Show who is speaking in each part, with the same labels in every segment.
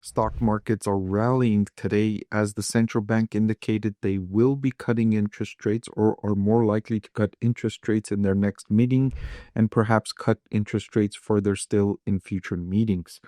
Speaker 1: Stock markets are rallying today as the central bank indicated they will be cutting interest rates or are more likely to cut interest rates in their next meeting and perhaps cut interest rates further still in future meetings.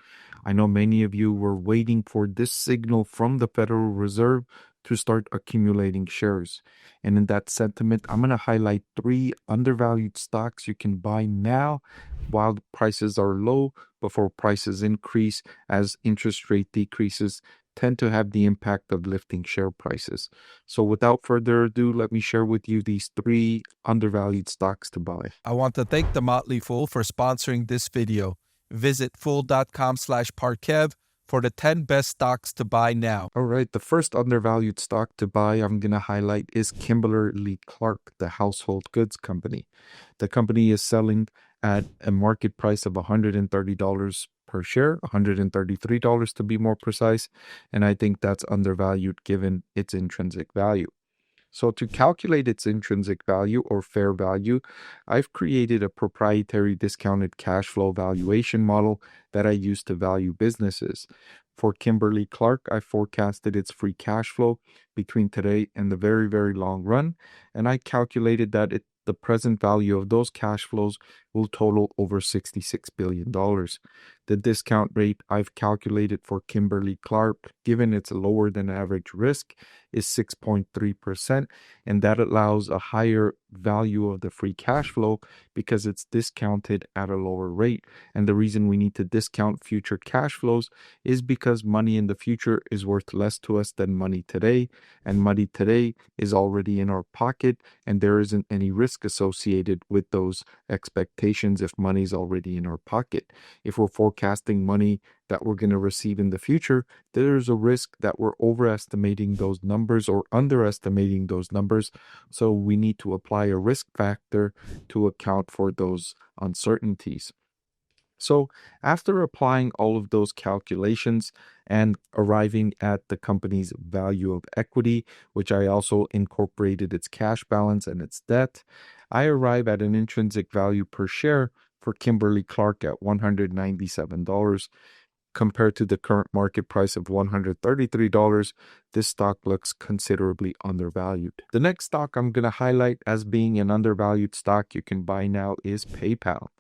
Speaker 1: I know many of you were waiting for this signal from the Federal Reserve to start accumulating shares. And in that sentiment, I'm going to highlight 3 undervalued stocks you can buy now while the prices are low before prices increase as interest rate decreases tend to have the impact of lifting share prices. So without further ado, let me share with you these 3 undervalued stocks to buy.
Speaker 2: I want to thank The Motley Fool for sponsoring this video. Visit fool.com/Parkev for the 10 best stocks to buy now.
Speaker 1: All right, the first undervalued stock to buy I'm going to highlight is Kimberly-Clark, the household goods company. The company is selling at a market price of $130 per share, $133 to be more precise, and I think that's undervalued given its intrinsic value. So to calculate its intrinsic value or fair value, I've created a proprietary discounted cash flow valuation model that I use to value businesses. For Kimberly-Clark, I forecasted its free cash flow between today and the very, very long run, and I calculated that the present value of those cash flows will total over $66 billion. The discount rate I've calculated for Kimberly-Clark, given its lower than average risk, is 6.3%, and that allows a higher value of the free cash flow because it's discounted at a lower rate. And the reason we need to discount future cash flows is because money in the future is worth less to us than money today, and money today is already in our pocket, and there isn't any risk associated with those expectations if money's already in our pocket. If we're forecasting money that we're going to receive in the future, there's a risk that we're overestimating those numbers or underestimating those numbers. So we need to apply a risk factor to account for those uncertainties. So after applying all of those calculations and arriving at the company's value of equity, which I also incorporated its cash balance and its debt, I arrive at an intrinsic value per share for Kimberly-Clark at $197. Compared to the current market price of $133, this stock looks considerably undervalued. The next stock I'm going to highlight as being an undervalued stock you can buy now is PayPal.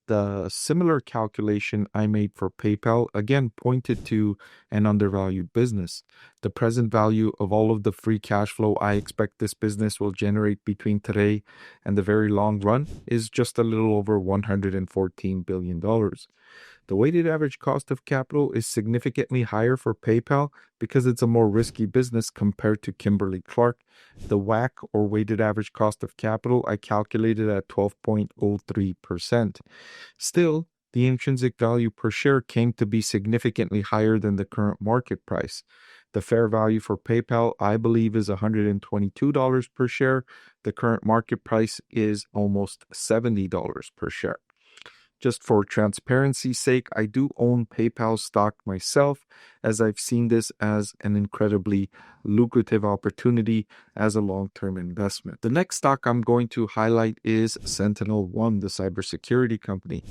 Speaker 1: The similar calculation I made for PayPal again pointed to an undervalued business. The present value of all of the free cash flow I expect this business will generate between today and the very long run is just a little over $114 billion. The weighted average cost of capital is significantly higher for PayPal because it's a more risky business compared to Kimberly-Clark. The WACC, or weighted average cost of capital, I calculated at 12.03%. Still, the intrinsic value per share came to be significantly higher than the current market price. The fair value for PayPal, I believe, is $122 per share. The current market price is almost $70 per share. Just for transparency's sake, I do own PayPal stock myself, as I've seen this as an incredibly lucrative opportunity as a long-term investment. The next stock I'm going to highlight is SentinelOne, the cybersecurity company.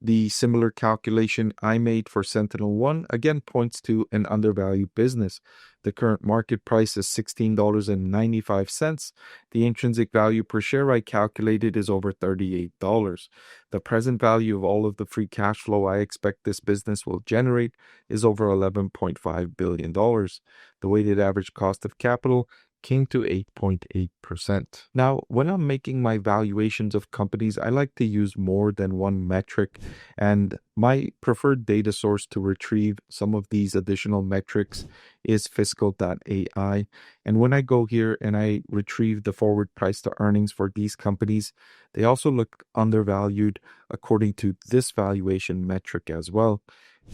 Speaker 1: The similar calculation I made for SentinelOne again points to an undervalued business. The current market price is $16.95. The intrinsic value per share I calculated is over $38. The present value of all of the free cash flow I expect this business will generate is over $11.5 billion. The weighted average cost of capital came to 8.8%. Now, when I'm making my valuations of companies, I like to use more than one metric, and my preferred data source to retrieve some of these additional metrics is fiscal.ai. And when I go here and I retrieve the forward price to earnings for these companies, they also look undervalued according to this valuation metric as well.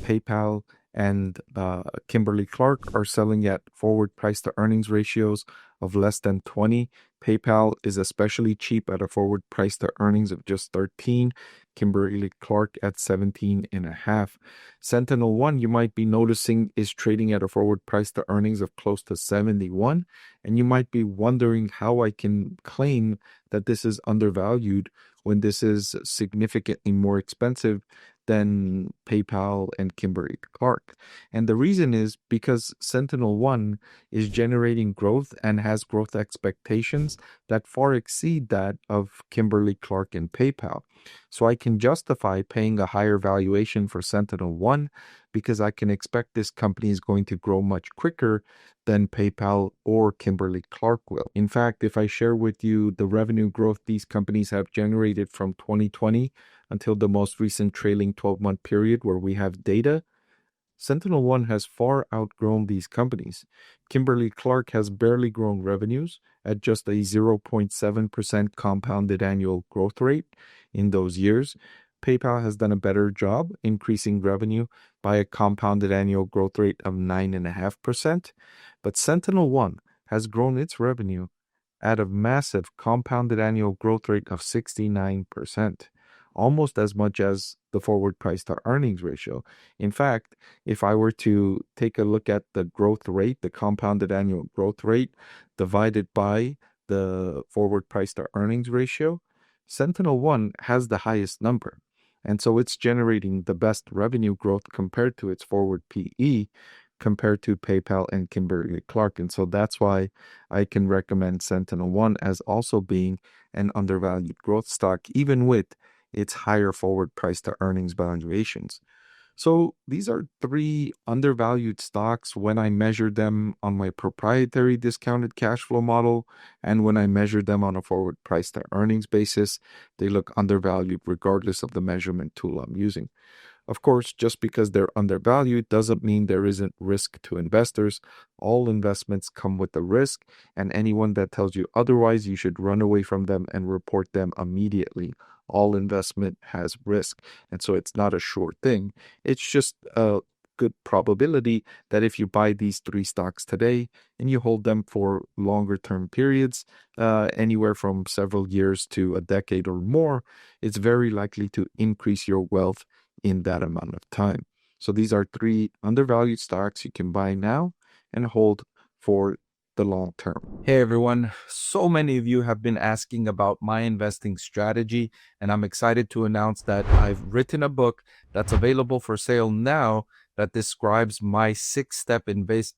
Speaker 1: PayPal and Kimberly-Clark are selling at forward price to earnings ratios of less than 20. PayPal is especially cheap at a forward price to earnings of just 13. Kimberly-Clark at 17.5. SentinelOne, you might be noticing, is trading at a forward price to earnings of close to 71. And you might be wondering how I can claim that this is undervalued when this is significantly more expensive than PayPal and Kimberly-Clark. And the reason is because SentinelOne is generating growth and has growth expectations that far exceed that of Kimberly-Clark and PayPal. So I can justify paying a higher valuation for SentinelOne because I can expect this company is going to grow much quicker than PayPal or Kimberly-Clark will. In fact, if I share with you the revenue growth these companies have generated from 2020 until the most recent trailing 12-month period where we have data, SentinelOne has far outgrown these companies. Kimberly-Clark has barely grown revenues at just a 0.7% compounded annual growth rate in those years. PayPal has done a better job increasing revenue by a compounded annual growth rate of 9.5%, but SentinelOne has grown its revenue at a massive compounded annual growth rate of 69%, almost as much as the forward price to earnings ratio. In fact, if I were to take a look at the growth rate, the compounded annual growth rate divided by the forward price to earnings ratio, SentinelOne has the highest number. And so it's generating the best revenue growth compared to its forward PE compared to PayPal and Kimberly-Clark. And so that's why I can recommend SentinelOne as also being an undervalued growth stock, even with its higher forward price to earnings valuations. So these are three undervalued stocks when I measure them on my proprietary discounted cash flow model, and when I measure them on a forward price to earnings basis, they look undervalued regardless of the measurement tool I'm using. Of course, just because they're undervalued doesn't mean there isn't risk to investors. All investments come with a risk, and anyone that tells you otherwise, you should run away from them and report them immediately. All investment has risk, and so it's not a sure thing. It's just a good probability that if you buy these three stocks today and you hold them for longer term periods, anywhere from several years to a decade or more, it's very likely to increase your wealth in that amount of time. So these are three undervalued stocks you can buy now and hold for the long term. Hey everyone, so many of you have been asking about my investing strategy, and I'm excited to announce that I've written a book that's available for sale now that describes my 6-step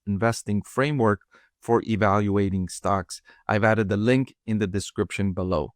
Speaker 1: investing framework for evaluating stocks. I've added the link in the description below.